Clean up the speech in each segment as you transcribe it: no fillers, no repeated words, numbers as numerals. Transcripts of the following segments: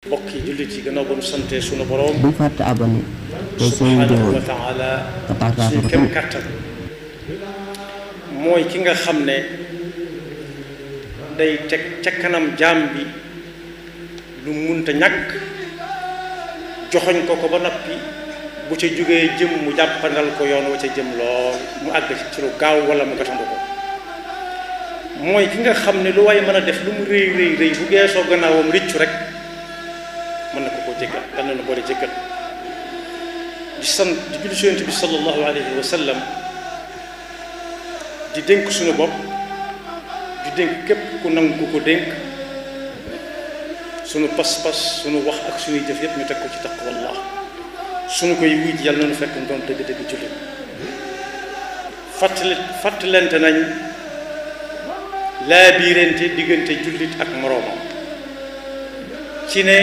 mbokk yi jullit yi gannaaw ba nu sante sunu borom bu fàtte abonné te seen subhanahu wa vidéo taala te partage suñu ko kem tam kattan mooy ki nga xam ne day teg ca kanam jaam bi lu munta ñàkk joxoñ ko ba noppi bu ca jógee jëm mu jàppandal ko yoon wa ca jëm lool mu àgg ci lu gaaw wala mu gatandu ko mooy ki nga xam ne lu waaye mën a def lu mu rëy rëy rëy bu geesoo gannaawam rëccu rek mën na ko koo jéggal dal na boole jéggal di sant di julli ci Yonent bi sallallahu alayhi wa sallam di dénk suñu bopp di dénk képp ku nangu ko dénk suñu pas-pas suñu wax ak suñuy jëf yépp ñu teg ko ci taqwallah suñu koy wiit yàlla nañu fekk doon dëgg-dëgg jullit fàttalente nañ laa biirante diggante jullit ak moroomam ci ne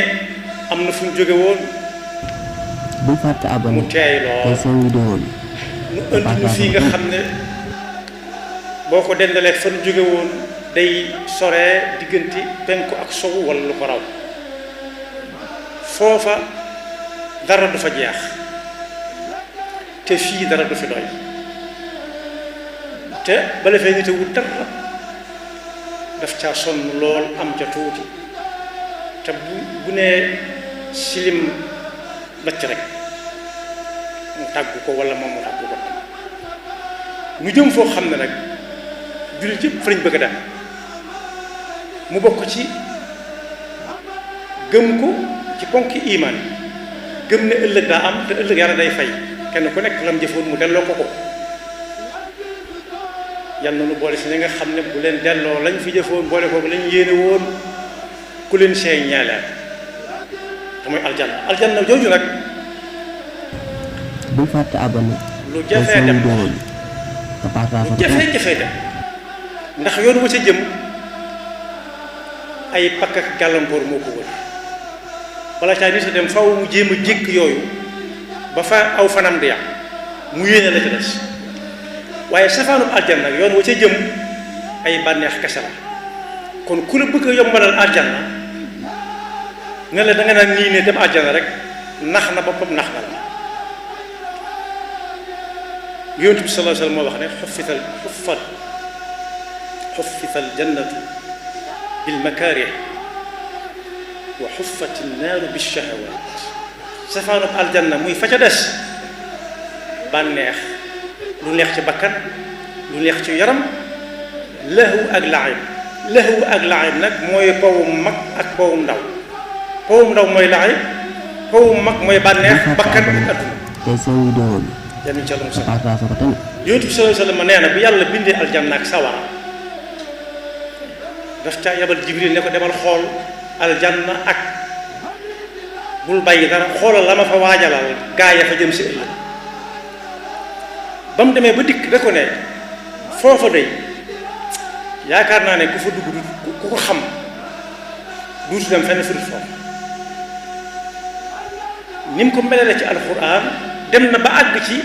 am na fu ñu jóge woon bu fàtte abonné mu teey te lool seen vidéo bi mu indi ñu fii nga xam ne boo ko dendalee fa ñu jóge woon day soree diggante penku ak sowu wala lu ko raw foofa dara du fa jeex te fii dara du fi doy te bala fee nit a wut dara daf caa sonn lool am ca tuuti te bu nee silim lacc rek mu tàggu ko wala moom mu tàggu ko ñu jëm foo xam ne nag jullit yëpp fa lañ bëgg a dem mu bokk ci gëm ko ci ponki iman gëm ne ëllëg daa am te ëllëg yàlla day fay kenn ku nekk lam jëfoon mu delloo ko ko yàlla na nu boole si ñi nga xam ne bu leen delloo lañ fi jëfoon boole ko lañ yéene woon ku leen seey ñaaleer te mooy aljanna jooju nag bu fàtte abonné lu te jafee seen dem vidéo bi te partage ko tam jafe-jafe dem ndax yoon wa ca jëm ay pakk ak gàllankoor moo ko wër bala caa nit a dem faw mu jéem a jékk yooyu ba fa aw fanam di yàq mu yéene la ca des waaye safaanub aljanna yoon wa ca jëm ay bànneex kese la kon ku la bëgg a yombalal aljanna ne la da nga naan nii ne dem aljanna rek nax na boppam nax na la Yonent bi sallallahu alayhi wa sallam moo wax ne xuffital jannatu bil makaarih wa xuffati naaru bi shahawaat safaanub aljanna muy fa ca des bànneex lu neex ci bakkan lu neex ci yaram lahu ak laayib nag mooy powum mag ak powum ndaw powum ndaw mooy laayib powum mag mooy bànneex bakkan ak adduna te seen vidéo bi yàlla ci yàlla te musal partage ko tam Yonent bi sallallahu alayhi wa sallam nee na bu yàlla bindee aljanna ak sawara daf caa yabal Jibril ne ko demal xool aljanna ak bul bàyyi dara xoolal la ma fa waajalal gaa ya fa jëm si ëllëg ba mu demee ba dikk da ko ne foofa day yaakaar naa ne ku fa dugg ku ko xam duutu dem fenn fudut foofu ni mu ko melale ci alxuraan dem na ba àgg ci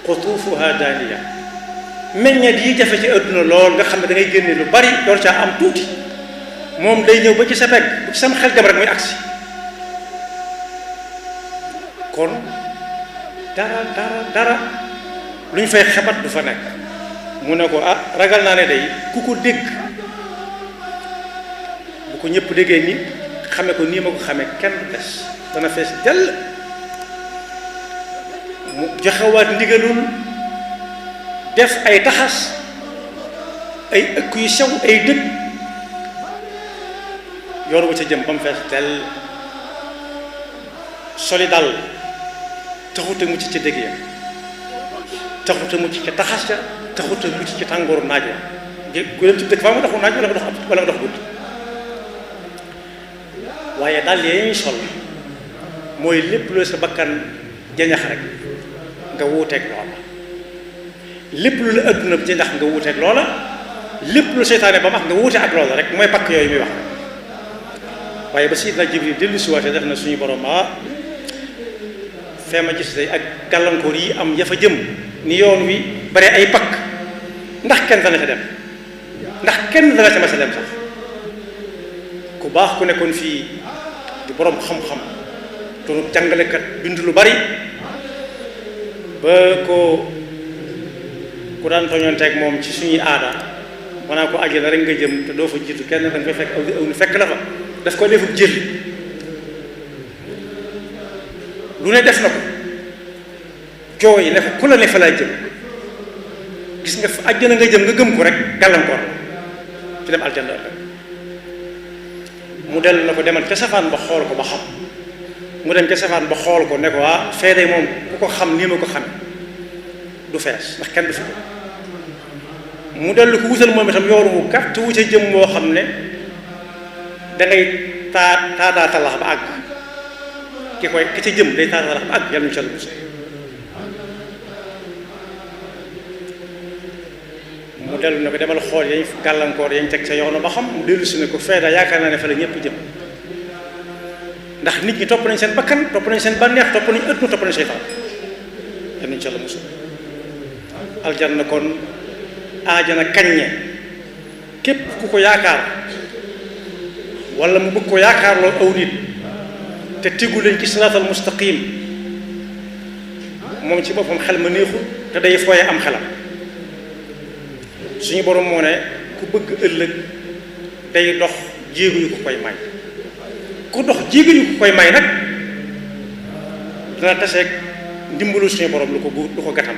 xutuufuha daaniya meññeet yi jafe ci adduna lool nga xam ne da ngay génne lu bari door caa am tuuti moom day ñëw ba ci sa pegg bu ci sam xel dem rek muy agsi kon dara lu ñu fay xebat du fa nekk mu ne ko ah ragal naa ne day ku ko dégg bu ko ñëpp déggee ni xame ko nii ma ko xame kenn du des dana fees dell mu joxewaat ndigalul def ay taxas ay ëkk yu sew ay dëkk yoon wa ca jëm ba mu fees dell soli dal taxut a mucc ci dégg ya taxut a mucc ci taxas ca taxut a mucc ci tàngooru naaj wa ku dem ci dëkk faa nga doxu naaj wala nga dox guddi waaye dal yee ñuy sol mooy lépp lu sa bakkan jañax rek nga wuuteeg loola lépp lu la adduna jañax nga wuuteeg loola lépp lu seytaane ba max nga wuute ak loola rek mooy pakk yooyu muy wax waaye ba Sayyidina Jibril dellu si waate def na suñu borom fee ma gis day ak gàllankoor yi am ya fa jëm ni yoon wi bare ay pakk ndax kenn dana ca dem ndax kenn dana ca mas a dem sax ku baax ku nekkoon fii di borom xam-xam doonu jàngalekat bind lu bari ba ko ku daan tooñanteeg moom ci suñuy aada maanaam ko àjjana rek nga jëm te doo fa jiitu kenn da nga fay fekk aw ni fekk la fa daf ko defub jël lu ne def na ko jooy ne ko ku la ne fa laa jëm gis nga fa àjjana nga jëm nga gëm ko rek gàllankoor ci dem aljanna mu dellu na ko demal ca safaan ba xool ko ba xam mu dem ca safaan ba xool ko ne ko waa feede moom ku ko xam nii ma ko xam du fees ndax kenn du fi mu dellu ko wutal moom itam yoonu wu gàtt wu ca jëm moo xam ne dangay taataa talax ba àgg ki ca jëm day taataa talax ba àgg yàlla ñu ca lu mu dellu ne ko demal xool yañ gàllankoor yañ teg ca yoonu ba xam mu dellu si ne ko feeda yaakaar naa ne fa la ñëpp jëm ndax nit ñi topp nañ seen bakkan topp nañ seen bànneex topp nañ ëtt topp nañ seytaan yal nañ ca la musul aljanna kon aajana kaññe képp ku ko yaakaar wala mu bëgg ko yaakaarloo aw nit te tegu leen ci siraatal mustaqim moom ci boppam xel ma neexul te day fooye am xelam suñu borom moo ne ku bëgg ëllëg day dox jéego yu ko koy may ku dox jéego yu ko koy may nag dana taseeg ndimbalu suñu borom lu ko gàttam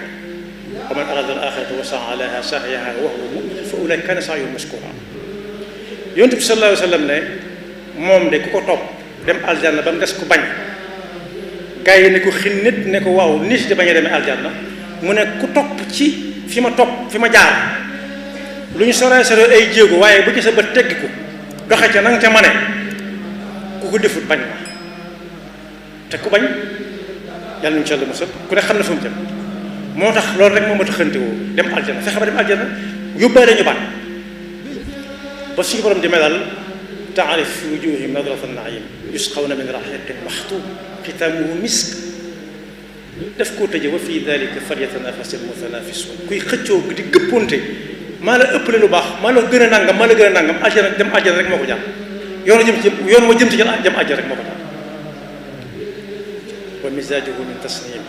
wa man arada al axirata wa sa'a laha sa'yaha wa huwa mu'min fa ulaika kana sa'yuhum mashkura yonent bi sallallahu alayhi wa sallam ne moom de ku ko topp dem aljanna ba mu des ku bañ gars yi ne ko xin nit ne ko waaw nit di bañ a demee aljanna mu ne ku topp ci fi ma jaar lu ñu sore ay jéego waaye bu ci sa bët teggi ko doxe ca na nga ca mane ku ko defut bañ ma te ku bañ yàlla nañu ci Yàlla musal ku ne xam na fa mu jëm moo tax loolu rek moo ma taxante woo dem aljana fexe ba dem aljana yóbbaale ñu baat ba suñu borom di melal taarif fi wujuhihim nadrata naim yusqawna min rahiqin maxtum xitaamuhu misk daf koo tëje wa fi dalika falyatanafasi almutanafisun kuy xëccoo di gëpponte maa la ëppale lu baax maa la gën a nangam maa la gën a nangam aljana dem aljana rek moo ko jàpp yoon ma jëm ci jëm aljana rek moo ko jàpp wa misaajuhu min tasnim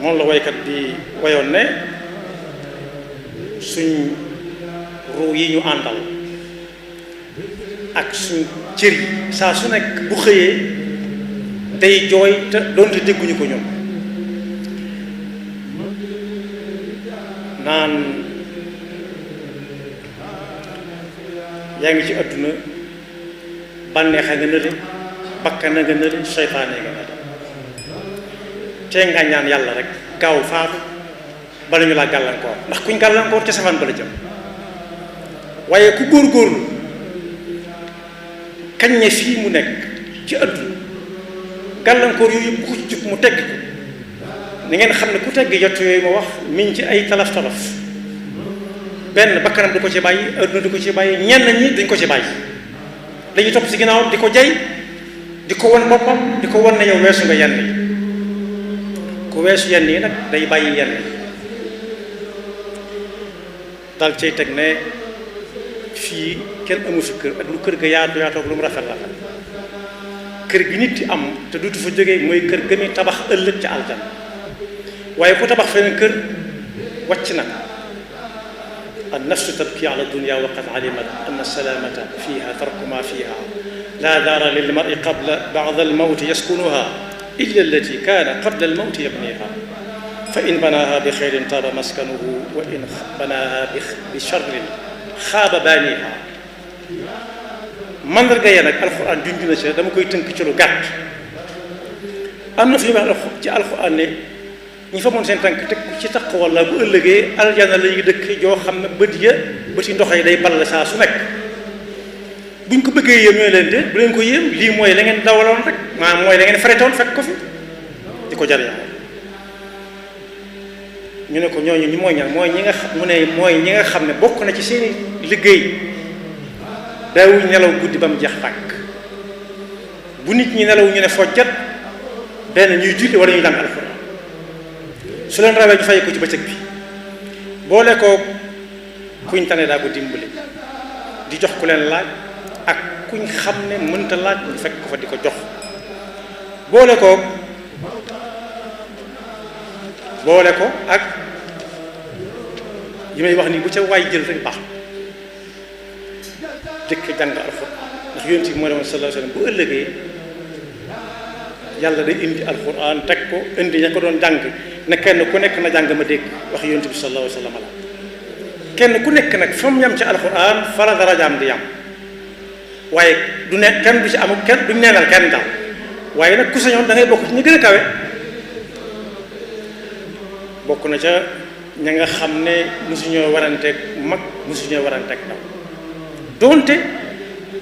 moom la waykat bi wayoon ne suñ ruu yi ñu àndal ak suñ cër yi saa su nekk bu xëyee day jooy te doonte dégguñu ko ñoom naan yaa ngi ci àdduna bànneexa nga nële bakkana nga nële seytaane nga nële tee nga ñaan yàlla rek gaaw faatu bala ñu laa gàllankoor ndax kuñ gàllankoor ca safaan bala jëm waaye ku góorgóorlu kañ ne fii mu nekk ci àdduna gàllankoor yooyu bu ko ci jub mu tegg ko ni ngeen xam ne ku tegg jot yooyu ma wax mi ngi ci ay talaf-talaf benn bakkanam du ko ci bàyyi àdduna du ko ci bàyyi ñenn ñi dañ ko ci bàyyi dañuy topp ci ginnaawam di ko jay di ko wan boppam di ko wan ne yow weesu nga yenn yi ku weesu yenn yi nag day bàyyi yenn yi dal cay teg ne fii kenn amu fi kër ak lu kër ga yaatu yaatoog lu mu rafet la kër gi nit di am te duutu fa jógee mooy kër ga muy tabax ëllëg ca aljan waaye ku tabax feneen kër wàcc na an nafsu tabki ala dunya wa qad alimat anna salamata fiha tarku ma fiha la daara lil mar'i qabla ba'da al mawti yaskunuha illa allati kana qabla al mawti yabniha fa in banaha bi xayrin taaba maskanuhu wa in banaha bi sharrin xaaba baaniha mandarga ya nag alxuraan junj na ci dama koy tënk ci lu gàtt am na fi wax ci alxuraan ne ñi fa moon seen tànk teg ci taq wala bu ëllëgee aljana la ñuy dëkk yoo xam ne bëti ndox yi day ball saa su nekk buñ ko bëggee yéem ñooy leen de bu leen ko yéem lii mooy la ngeen dawaloon rek maanaam mooy la ngeen faretoon fekk ko fi di ko jariñoo ñu ne ko ñooñu ñu mooy ñan mooy ñi nga xam mu ne mooy ñi nga xam ne bokk na ci seeni liggéey daawuñ nelaw guddi ba mu jeex tàkk bu nit ñi nelaw ñu ne fojjat benn ñuy julli wala ñuy jàng alxuraan su leen rawee ñu fay ko ci bëccëg bi boole ko kuñ tane daa ko dimbali di jox ku leen laaj ak kuñ xam ne mënta laaj ñu fekk ko fa di ko jox boole ko ak yi may wax nii bu ca waay jël rek baax dëkk jàng alxuraan ndax yonent bi moo demoon sallallahu alayhi wasallam bu ëllëgee yàlla day indi alxuraan teg ko indi ña ko doon jàng ne kenn ku nekk na jàng ma dégg wax yonent bi sallallahu alayhi wasallam la kenn ku nekk nag fa mu yam ci alxuraan fa la darajaam di yam waaye du ne kenn du ci amul kenn duñ neenal kenn daal waaye nag ku sañoon da ngay bokk ci ñu gën a kawe bokk na ca ña nga xam ne mosuñoo waranteeg mag mosuñoo waranteeg ndaw doonte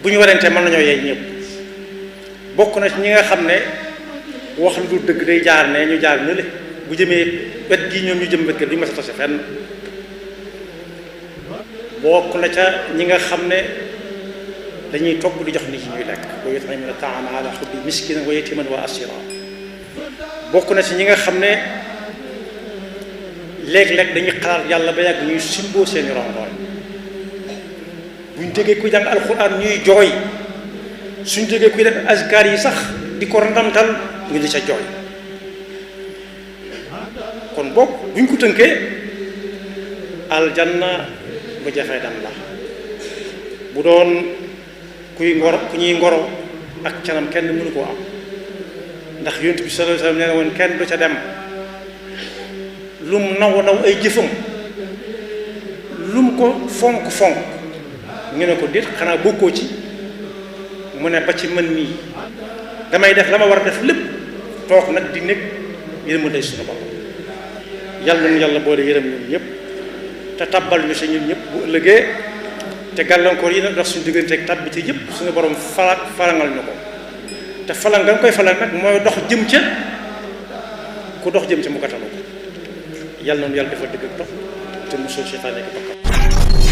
bu ñu warantee mën nañoo yey ñëpp bokk na ci ñi nga xam ne wax lu dul dëgg day jaar ne ñu jaar nële bu jëmee wet gi ñoom ñu jëm wet gi duñu mas a tase fenn bokk na ca ñi nga xam ne dañuy togg di jox nit ñi ñuy lekk wa yut'imuna ta'ama ala hubbi miskinan wa yatiman wa asira bokk na ci ñi nga xam ne léeg-léeg dañuy xalaat yàlla ba yàgg ñuy simboo seeni rongoñ buñ déggee kuy jàng alxuraan ñuy jooy suñ déggee kuy def azkar yi sax di ko ndamtal ñu di ca jooy kon boog buñ ko tënkee aljanna bu jafee dam la bu doon kuy ngoro ku ñuy ngoro ak canam kenn mënu koo am ndax yonent bi sallallahu alayhi wasallam nee na woon kenn du ca dem lum naw ay jëfam lum ko fonk ñu ne ko déet xanaa bokkoo ci mu ne ba ci mën nii damay def la ma war a def lépp toog nag di nekk yërëm day suñu bopp yàlla nañu yàlla boole yërëm ñun ñëpp te tabbal ñu si ñun ñëpp bu ëllëgee te gàllankoor yi nag dox suñu digganteeg tab bi ci yëpp suñu borom falangal ñu ko te falang nga koy falang nag mooy dox jëm ca ku dox jëm ca mu gàttalu ko yàlla nañu yàlla defal dëgg ak dox te mosoo seytaane ak bakkan